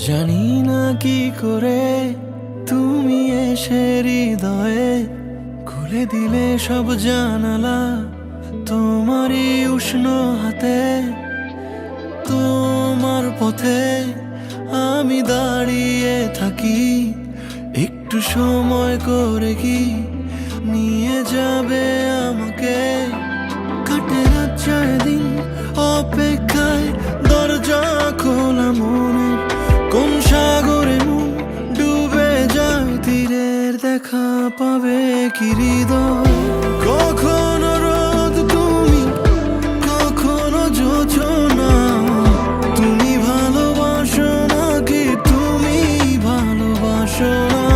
জানি না কি করে তুমি এসে হৃদয়ে খুলে দিলে সব জানালা তোমারই উষ্ণ হাতে। তোমার পথে আমি দাঁড়িয়ে থাকি, একটু সময় করে কি নিয়ে যাবে আমাকে। কাটে রাত যায় দিন অপেক্ষায়, দরজা খোলা মনে কোন সাগরে মন ডুবে যায়। তীরের দেখা পাবে কি হৃদয়? কখনো রোদ তুমি, কখনো জোছনা। তুমি ভালোবাসো নাকি তুমি ভালোবাসো না?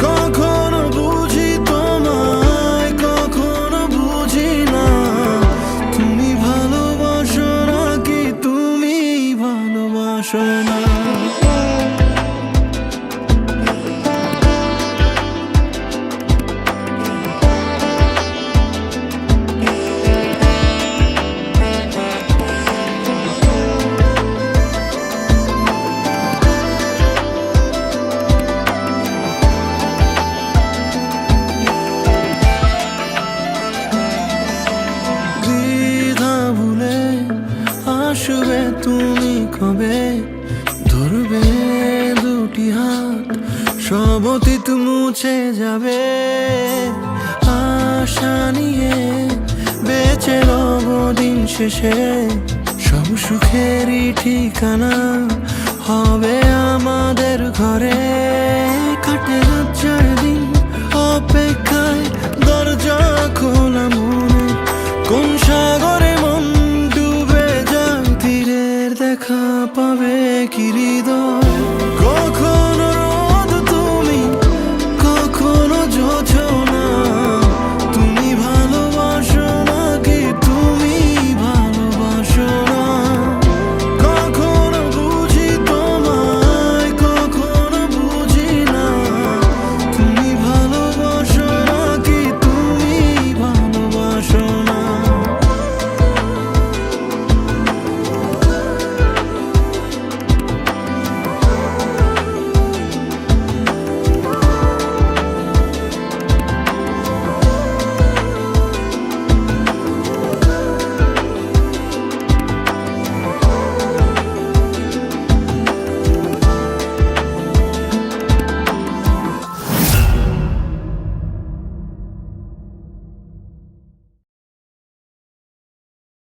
কখনো বুঝি তোমায়, কখনো বুঝি না। তুমি ভালোবাসো নাকি তুমি ভালোবাসো না? আসবে তুমি কবে, ধরবে দুটি হাত, সব অতীত মুছে যাবে। আশা নিয়ে বেঁচে রব দিন শেষে, সব সুখেরই ঠিকানা হবে আমাদের ঘরে। কাটে